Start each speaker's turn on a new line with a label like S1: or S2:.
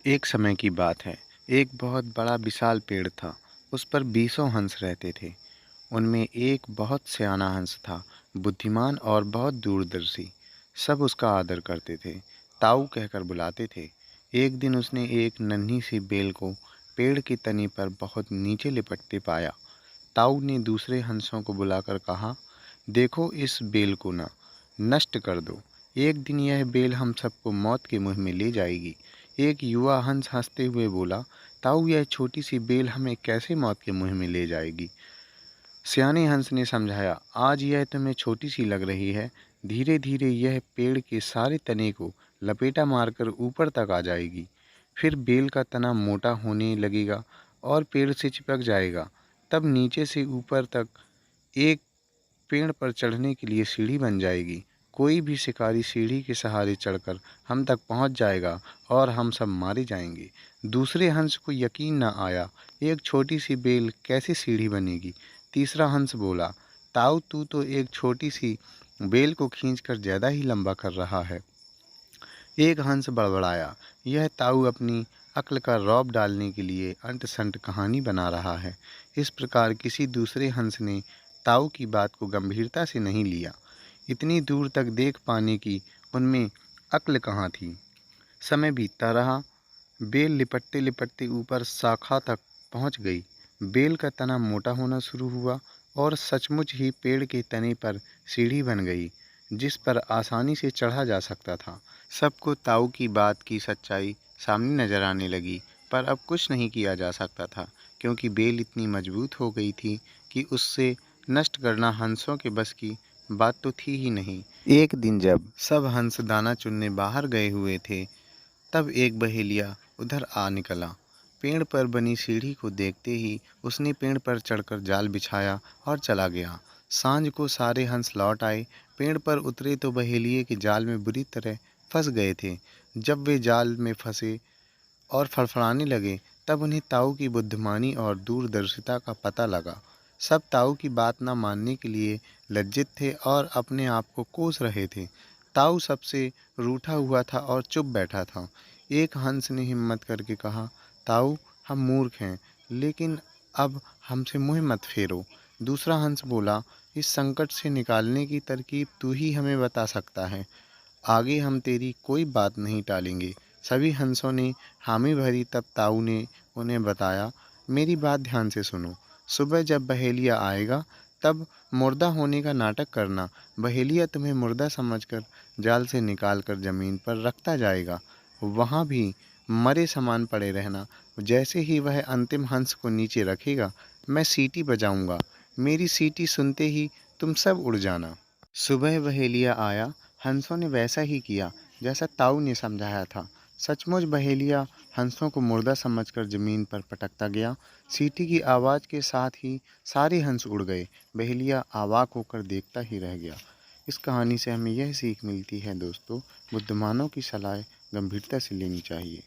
S1: एक समय की बात है। एक बहुत बड़ा विशाल पेड़ था। उस पर बीसों हंस रहते थे। उनमें एक बहुत सयाना हंस था, बुद्धिमान और बहुत दूरदर्शी। सब उसका आदर करते थे, ताऊ कहकर बुलाते थे। एक दिन उसने एक नन्ही सी बेल को पेड़ की तनी पर बहुत नीचे लिपटते पाया। ताऊ ने दूसरे हंसों को बुलाकर कहा, देखो, इस बेल को ना नष्ट कर दो। एक दिन यह बेल हम सबको मौत के मुंह में ले जाएगी। एक युवा हंस हंसते हुए बोला, ताऊ, यह छोटी सी बेल हमें कैसे मौत के मुंह में ले जाएगी? सियाने हंस ने समझाया, आज यह तुम्हें छोटी सी लग रही है, धीरे धीरे यह पेड़ के सारे तने को लपेटा मारकर ऊपर तक आ जाएगी। फिर बेल का तना मोटा होने लगेगा और पेड़ से चिपक जाएगा। तब नीचे से ऊपर तक एक पेड़ पर चढ़ने के लिए सीढ़ी बन जाएगी। कोई भी शिकारी सीढ़ी के सहारे चढ़कर हम तक पहुंच जाएगा और हम सब मारे जाएंगे। दूसरे हंस को यकीन न आया, एक छोटी सी बेल कैसे सीढ़ी बनेगी? तीसरा हंस बोला, ताऊ, तू तो एक छोटी सी बेल को खींचकर ज़्यादा ही लंबा कर रहा है। एक हंस बड़बड़ाया, यह ताऊ अपनी अक्ल का रौब डालने के लिए अंट संट कहानी बना रहा है। इस प्रकार किसी दूसरे हंस ने ताऊ की बात को गंभीरता से नहीं लिया। इतनी दूर तक देख पाने की उनमें अक्ल कहाँ थी। समय बीतता रहा। बेल लिपटते लिपटते ऊपर शाखा तक पहुँच गई। बेल का तना मोटा होना शुरू हुआ और सचमुच ही पेड़ के तने पर सीढ़ी बन गई, जिस पर आसानी से चढ़ा जा सकता था। सबको ताऊ की बात की सच्चाई सामने नजर आने लगी, पर अब कुछ नहीं किया जा सकता था, क्योंकि बेल इतनी मजबूत हो गई थी कि उससे नष्ट करना हंसों के बस की बात तो थी ही नहीं। एक दिन जब सब हंस दाना चुनने बाहर गए हुए थे, तब एक बहेलिया उधर आ निकला। पेड़ पर बनी सीढ़ी को देखते ही उसने पेड़ पर चढ़कर जाल बिछाया और चला गया। सांझ को सारे हंस लौट आए। पेड़ पर उतरे तो बहेलिये के जाल में बुरी तरह फंस गए थे। जब वे जाल में फंसे और फड़फड़ाने लगे, तब उन्हें ताऊ की बुद्धिमानी और दूरदर्शिता का पता लगा। सब ताऊ की बात न मानने के लिए लज्जित थे और अपने आप को कोस रहे थे। ताऊ सबसे रूठा हुआ था और चुप बैठा था। एक हंस ने हिम्मत करके कहा, ताऊ, हम मूर्ख हैं, लेकिन अब हमसे मुँह मत फेरो। दूसरा हंस बोला, इस संकट से निकालने की तरकीब तू ही हमें बता सकता है। आगे हम तेरी कोई बात नहीं टालेंगे। सभी हंसों ने हामी भरी। तब ताऊ ने उन्हें बताया, मेरी बात ध्यान से सुनो। सुबह जब बहेलिया आएगा, तब मुर्दा होने का नाटक करना। बहेलिया तुम्हें मुर्दा समझकर जाल से निकालकर ज़मीन पर रखता जाएगा। वहाँ भी मरे समान पड़े रहना। जैसे ही वह अंतिम हंस को नीचे रखेगा, मैं सीटी बजाऊंगा। मेरी सीटी सुनते ही तुम सब उड़ जाना। सुबह बहेलिया आया। हंसों ने वैसा ही किया जैसा ताऊ ने समझाया था। सचमुच बहेलिया हंसों को मुर्दा समझकर जमीन पर पटकता गया। सीटी की आवाज़ के साथ ही सारे हंस उड़ गए। बहेलिया अवाक होकर देखता ही रह गया। इस कहानी से हमें यह सीख मिलती है दोस्तों, बुद्धिमानों की सलाह गंभीरता से लेनी चाहिए।